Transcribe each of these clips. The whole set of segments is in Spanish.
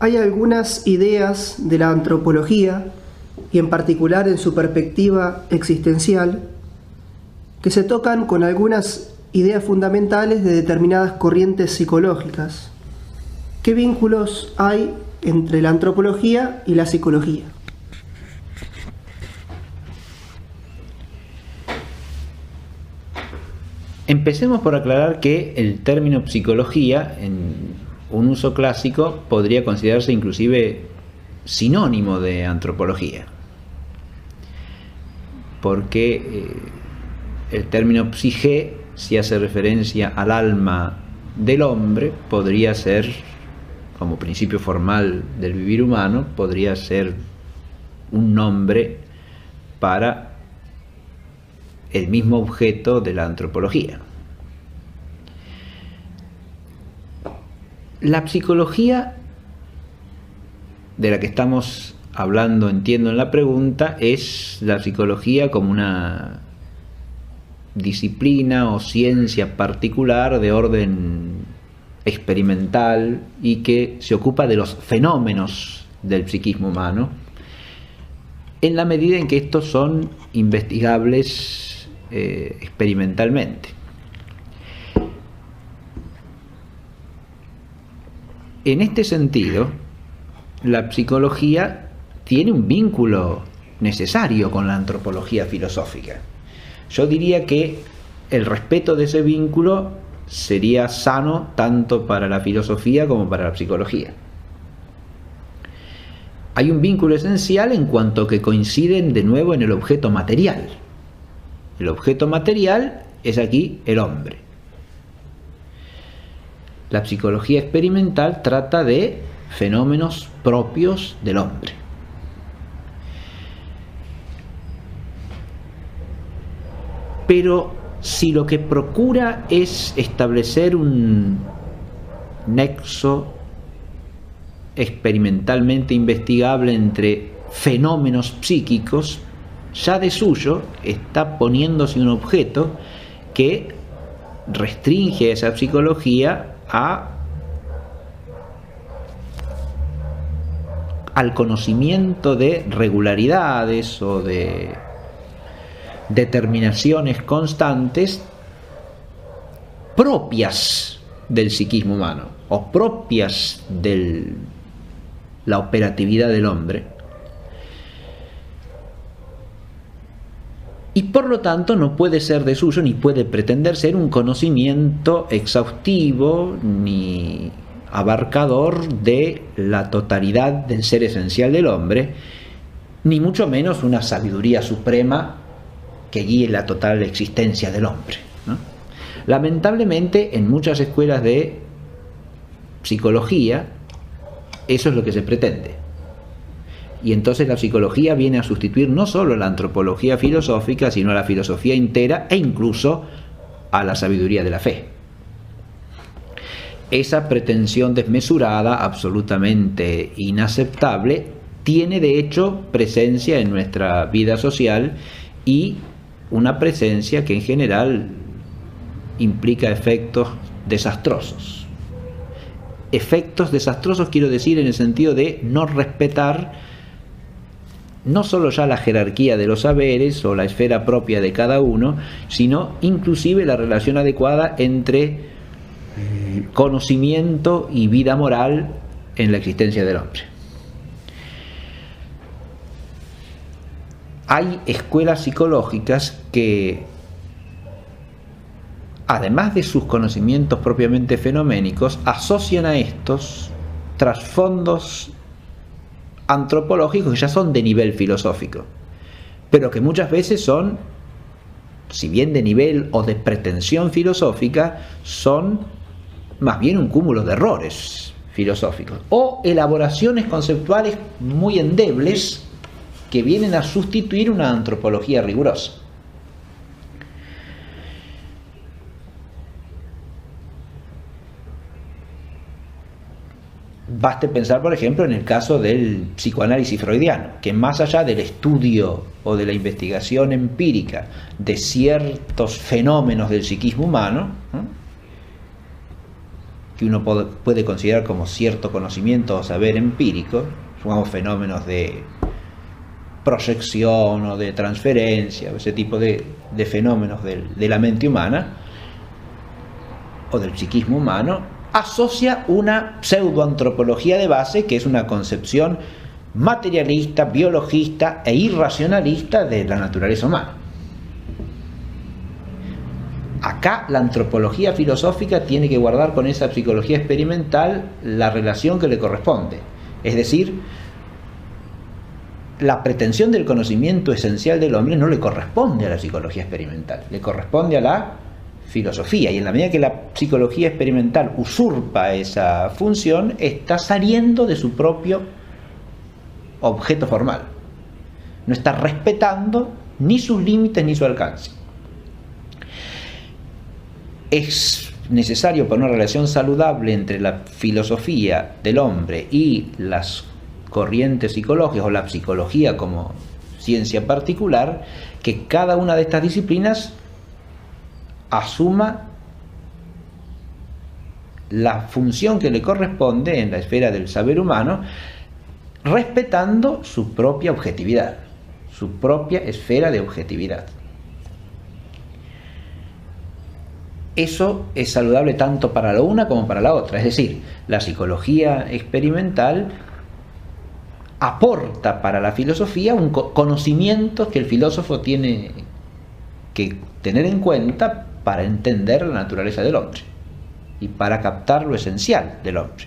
hay algunas ideas de la antropología, y en particular en su perspectiva existencial, que se tocan con algunas ideas fundamentales de determinadas corrientes psicológicas. ¿Qué vínculos hay entre la antropología y la psicología? Empecemos por aclarar que el término psicología, en un uso clásico, podría considerarse inclusive sinónimo de antropología, porque el término psique, si hace referencia al alma del hombre, podría ser, como principio formal del vivir humano, podría ser un nombre para el mismo objeto de la antropología. La psicología de la que estamos hablando, entiendo en la pregunta, es la psicología como una disciplina o ciencia particular de orden experimental y que se ocupa de los fenómenos del psiquismo humano, en la medida en que estos son investigables experimentalmente. En este sentido, la psicología tiene un vínculo necesario con la antropología filosófica. Yo diría que el respeto de ese vínculo sería sano tanto para la filosofía como para la psicología. Hay un vínculo esencial en cuanto que coinciden de nuevo en el objeto material. El objeto material es aquí el hombre. La psicología experimental trata de fenómenos propios del hombre. Pero si lo que procura es establecer un nexo experimentalmente investigable entre fenómenos psíquicos, ya de suyo está poniéndose un objeto que restringe esa psicología al conocimiento de regularidades o de determinaciones constantes propias del psiquismo humano o propias de la operatividad del hombre. Y por lo tanto no puede ser de suyo ni puede pretender ser un conocimiento exhaustivo ni abarcador de la totalidad del ser esencial del hombre, ni mucho menos una sabiduría suprema que guíe la total existencia del hombre, ¿no? Lamentablemente, en muchas escuelas de psicología, eso es lo que se pretende. Y entonces la psicología viene a sustituir no solo a la antropología filosófica, sino a la filosofía entera e incluso a la sabiduría de la fe. Esa pretensión desmesurada, absolutamente inaceptable, tiene de hecho presencia en nuestra vida social y una presencia que en general implica efectos desastrosos. Efectos desastrosos quiero decir en el sentido de no respetar no solo ya la jerarquía de los saberes o la esfera propia de cada uno, sino inclusive la relación adecuada entre conocimiento y vida moral en la existencia del hombre. Hay escuelas psicológicas que, además de sus conocimientos propiamente fenoménicos, asocian a estos trasfondos antropológicos que ya son de nivel filosófico, pero que muchas veces son, si bien de nivel o de pretensión filosófica, son más bien un cúmulo de errores filosóficos o elaboraciones conceptuales muy endebles que vienen a sustituir una antropología rigurosa. Baste pensar, por ejemplo, en el caso del psicoanálisis freudiano, que más allá del estudio o de la investigación empírica de ciertos fenómenos del psiquismo humano, que uno puede considerar como cierto conocimiento o saber empírico, supongamos fenómenos de proyección o de transferencia, ese tipo de fenómenos de la mente humana o del psiquismo humano, asocia una pseudoantropología de base, que es una concepción materialista, biologista e irracionalista de la naturaleza humana. Acá la antropología filosófica tiene que guardar con esa psicología experimental la relación que le corresponde. Es decir, la pretensión del conocimiento esencial del hombre no le corresponde a la psicología experimental, le corresponde a la filosofía, y en la medida que la psicología experimental usurpa esa función, está saliendo de su propio objeto formal. No está respetando ni sus límites ni su alcance. Es necesario para una relación saludable entre la filosofía del hombre y las corrientes psicológicas o la psicología como ciencia particular, que cada una de estas disciplinas asuma la función que le corresponde en la esfera del saber humano, respetando su propia objetividad, su propia esfera de objetividad. Eso es saludable tanto para la una como para la otra. Es decir, la psicología experimental aporta para la filosofía un conocimiento que el filósofo tiene que tener en cuenta para entender la naturaleza del hombre y para captar lo esencial del hombre.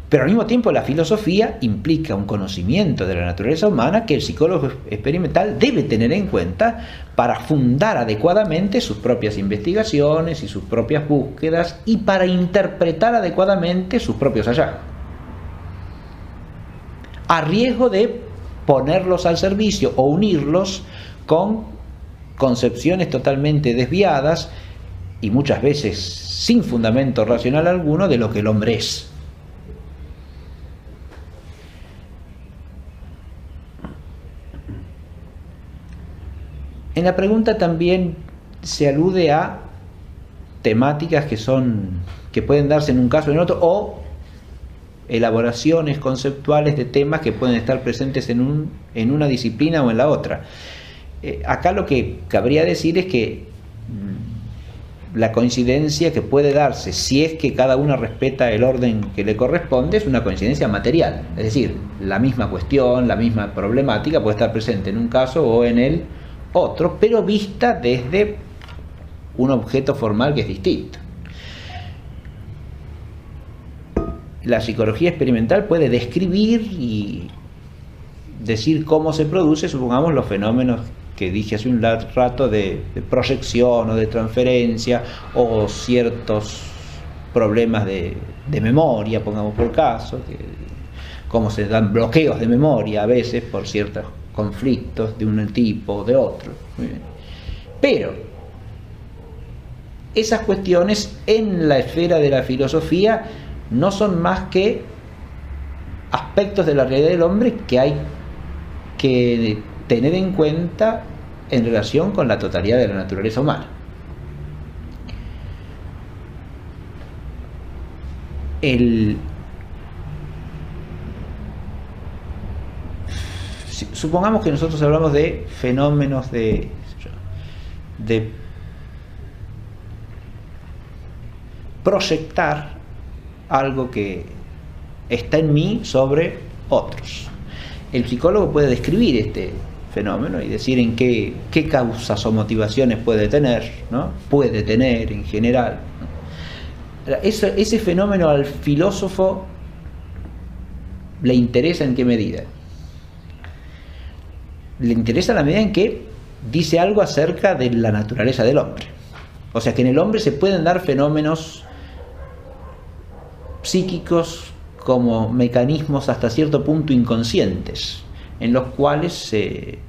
Pero al mismo tiempo la filosofía implica un conocimiento de la naturaleza humana que el psicólogo experimental debe tener en cuenta para fundar adecuadamente sus propias investigaciones y sus propias búsquedas y para interpretar adecuadamente sus propios hallazgos, a riesgo de ponerlos al servicio o unirlos con concepciones totalmente desviadas y muchas veces sin fundamento racional alguno de lo que el hombre es. En la pregunta también se alude a temáticas que pueden darse en un caso o en otro, o elaboraciones conceptuales de temas que pueden estar presentes en una disciplina o en la otra. Acá lo que cabría decir es que la coincidencia que puede darse, si es que cada una respeta el orden que le corresponde, es una coincidencia material. Es decir, la misma cuestión, la misma problemática puede estar presente en un caso o en el otro, pero vista desde un objeto formal que es distinto. La psicología experimental puede describir y decir cómo se produce, supongamos, los fenómenos que dije hace un rato de proyección o de transferencia, o ciertos problemas de memoria, pongamos por caso, cómo se dan bloqueos de memoria a veces por ciertos conflictos de un tipo o de otro. Muy bien. Pero esas cuestiones en la esfera de la filosofía no son más que aspectos de la realidad del hombre que hay que tener en cuenta en relación con la totalidad de la naturaleza humana. Supongamos que nosotros hablamos de fenómenos de proyectar algo que está en mí sobre otros. El psicólogo puede describir este fenómeno y decir en qué causas o motivaciones puede tener, ¿no? Puede tener en general, ¿no? Ese fenómeno al filósofo le interesa en qué medida. Le interesa en la medida en que dice algo acerca de la naturaleza del hombre. O sea que en el hombre se pueden dar fenómenos psíquicos como mecanismos hasta cierto punto inconscientes, en los cuales se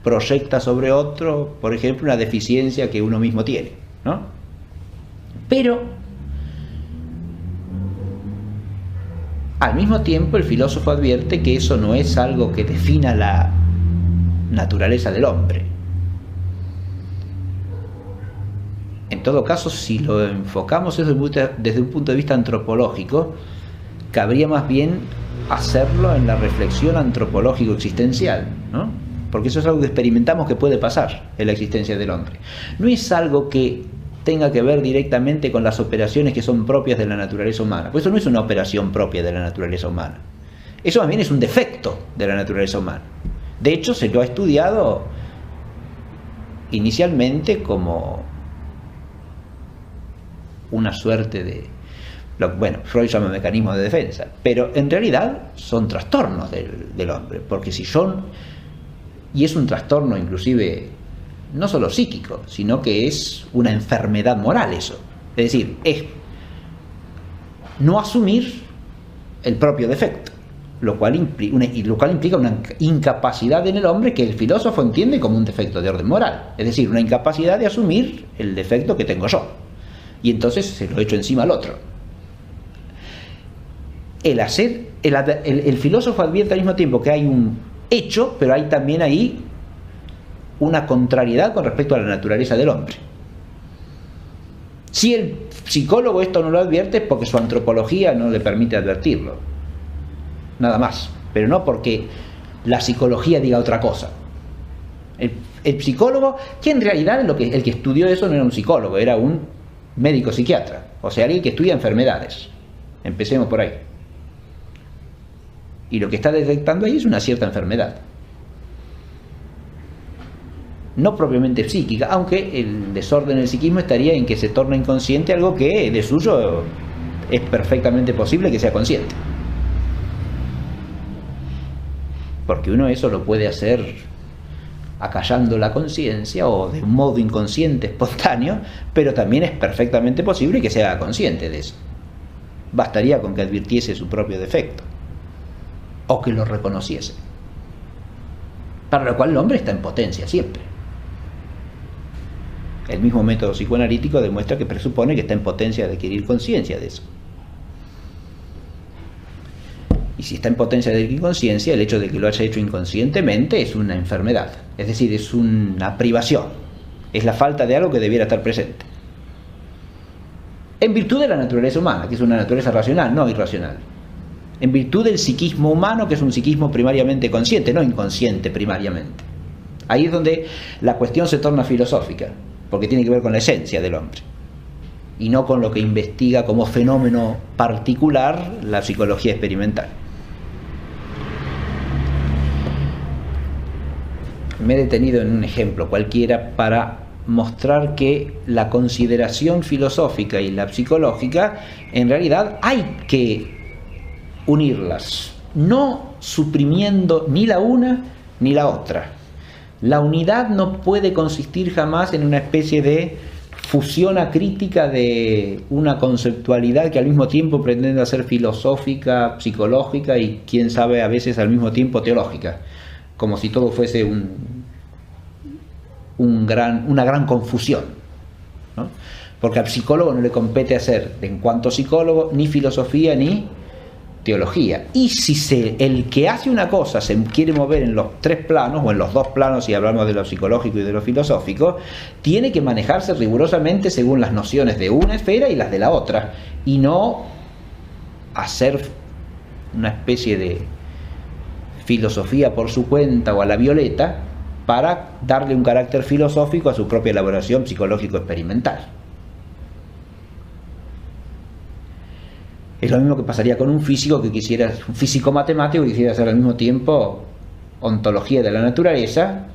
proyecta sobre otro, por ejemplo, una deficiencia que uno mismo tiene, ¿no? Pero al mismo tiempo el filósofo advierte que eso no es algo que defina la naturaleza del hombre. todo caso, si lo enfocamos desde un punto de vista antropológico, cabría más bien hacerlo en la reflexión antropológico-existencial, ¿no? Porque eso es algo que experimentamos que puede pasar en la existencia del hombre. No es algo que tenga que ver directamente con las operaciones que son propias de la naturaleza humana. Pues eso no es una operación propia de la naturaleza humana. Eso más bien es un defecto de la naturaleza humana. De hecho, se lo ha estudiado inicialmente como una suerte de... Bueno, Freud llama mecanismo de defensa, pero en realidad son trastornos del hombre, porque si son... Y es un trastorno inclusive no solo psíquico, sino que es una enfermedad moral eso. Es decir, es no asumir el propio defecto, lo cual implica una incapacidad en el hombre que el filósofo entiende como un defecto de orden moral. Es decir, una incapacidad de asumir el defecto que tengo yo. Y entonces se lo echo encima al otro. El filósofo advierte al mismo tiempo que hay un hecho, pero hay también ahí una contrariedad con respecto a la naturaleza del hombre. Si el psicólogo esto no lo advierte es porque su antropología no le permite advertirlo, nada más, pero no porque la psicología diga otra cosa. El psicólogo, que en realidad el que estudió eso no era un psicólogo, era un médico psiquiatra, o sea, alguien que estudia enfermedades. Empecemos por ahí. Y lo que está detectando ahí es una cierta enfermedad, no propiamente psíquica, aunque el desorden del psiquismo estaría en que se torna inconsciente algo que de suyo es perfectamente posible que sea consciente, porque uno eso lo puede hacer acallando la conciencia o de un modo inconsciente, espontáneo, pero también es perfectamente posible que sea consciente de eso. Bastaría con que advirtiese su propio defecto o que lo reconociese, para lo cual el hombre está en potencia siempre. El mismo método psicoanalítico demuestra que presupone que está en potencia de adquirir conciencia de eso. Y si está en potencia de adquirir conciencia, el hecho de que lo haya hecho inconscientemente es una enfermedad, es decir, es una privación, es la falta de algo que debiera estar presente, en virtud de la naturaleza humana, que es una naturaleza racional, no irracional, en virtud del psiquismo humano, que es un psiquismo primariamente consciente, no inconsciente primariamente. Ahí es donde la cuestión se torna filosófica, porque tiene que ver con la esencia del hombre y no con lo que investiga como fenómeno particular la psicología experimental. Me he detenido en un ejemplo cualquiera para mostrar que la consideración filosófica y la psicológica en realidad hay que unirlas, no suprimiendo ni la una ni la otra. La unidad no puede consistir jamás en una especie de fusión acrítica de una conceptualidad que al mismo tiempo pretende ser filosófica, psicológica y quién sabe a veces al mismo tiempo teológica, como si todo fuese una gran confusión, ¿no? Porque al psicólogo no le compete hacer, en cuanto psicólogo, ni filosofía ni teología. Y si el que hace una cosa se quiere mover en los tres planos, o en los dos planos si hablamos de lo psicológico y de lo filosófico, tiene que manejarse rigurosamente según las nociones de una esfera y las de la otra, y no hacer una especie de filosofía por su cuenta o a la violeta para darle un carácter filosófico a su propia elaboración psicológico-experimental. Es lo mismo que pasaría con un físico un físico matemático que quisiera hacer al mismo tiempo ontología de la naturaleza,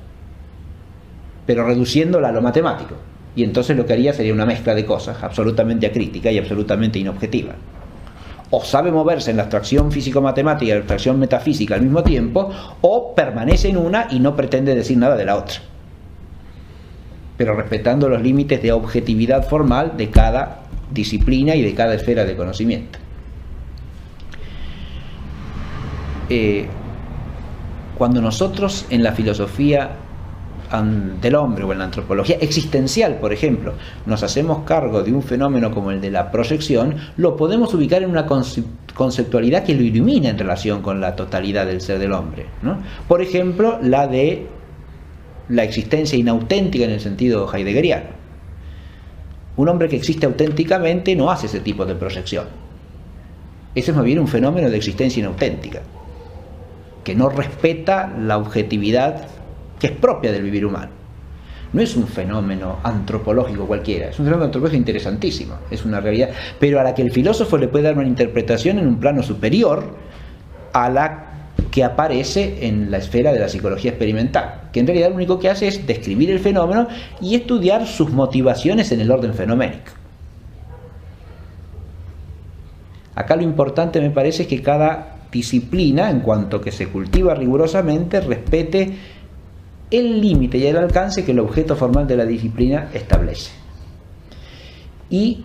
pero reduciéndola a lo matemático. Y entonces lo que haría sería una mezcla de cosas absolutamente acrítica y absolutamente inobjetiva. O sabe moverse en la abstracción físico-matemática y la abstracción metafísica al mismo tiempo, o permanece en una y no pretende decir nada de la otra, pero respetando los límites de objetividad formal de cada disciplina y de cada esfera de conocimiento. Cuando nosotros en la filosofía del hombre o en la antropología existencial, por ejemplo, nos hacemos cargo de un fenómeno como el de la proyección, lo podemos ubicar en una conceptualidad que lo ilumina en relación con la totalidad del ser del hombre, ¿no? Por ejemplo, la de la existencia inauténtica en el sentido heideggeriano. Un hombre que existe auténticamente no hace ese tipo de proyección. Ese es más bien un fenómeno de existencia inauténtica, que no respeta la objetividad que es propia del vivir humano. No es un fenómeno antropológico cualquiera, es un fenómeno antropológico interesantísimo, es una realidad, pero a la que el filósofo le puede dar una interpretación en un plano superior a la que aparece en la esfera de la psicología experimental, que en realidad lo único que hace es describir el fenómeno y estudiar sus motivaciones en el orden fenoménico. Acá lo importante me parece es que cada disciplina, en cuanto que se cultiva rigurosamente, respete el límite y el alcance que el objeto formal de la disciplina establece. Y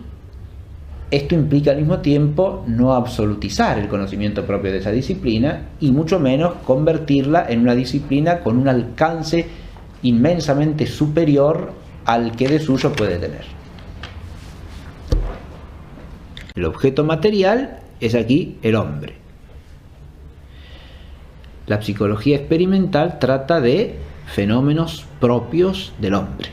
esto implica al mismo tiempo no absolutizar el conocimiento propio de esa disciplina y mucho menos convertirla en una disciplina con un alcance inmensamente superior al que de suyo puede tener. El objeto material es aquí el hombre. La psicología experimental trata de fenómenos propios del hombre.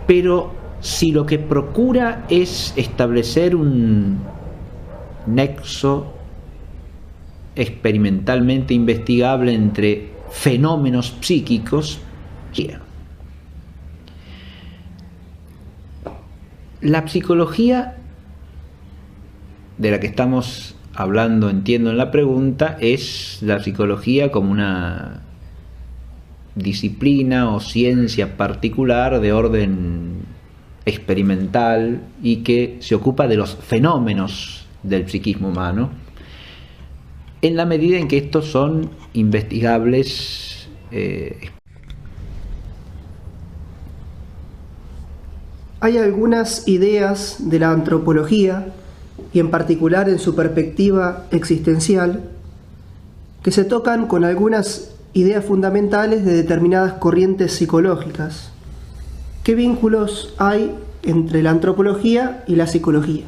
Pero si lo que procura es establecer un nexo experimentalmente investigable entre fenómenos psíquicos, la psicología de la que estamos hablando, entiendo en la pregunta, es la psicología como una disciplina o ciencia particular de orden experimental y que se ocupa de los fenómenos del psiquismo humano, en la medida en que estos son investigables. Hay algunas ideas de la antropología, y en particular en su perspectiva existencial, que se tocan con algunas ideas fundamentales de determinadas corrientes psicológicas. ¿Qué vínculos hay entre la antropología y la psicología?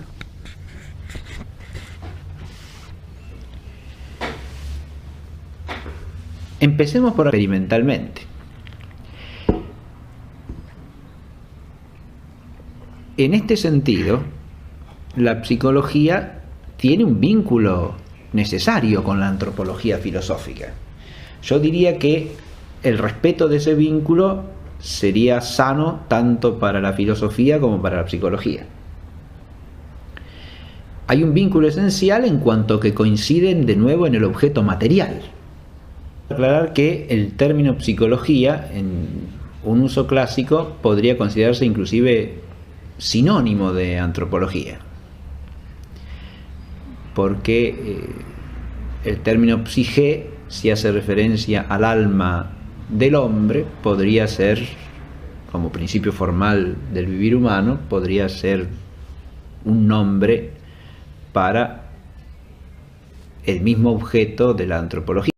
Empecemos por experimentalmente. En este sentido, la psicología tiene un vínculo necesario con la antropología filosófica. Yo diría que el respeto de ese vínculo sería sano tanto para la filosofía como para la psicología. Hay un vínculo esencial en cuanto que coinciden de nuevo en el objeto material. Aclarar que el término psicología, en un uso clásico, podría considerarse inclusive sinónimo de antropología, porque el término psique, si hace referencia al alma del hombre, podría ser, como principio formal del vivir humano, podría ser un nombre para el mismo objeto de la antropología.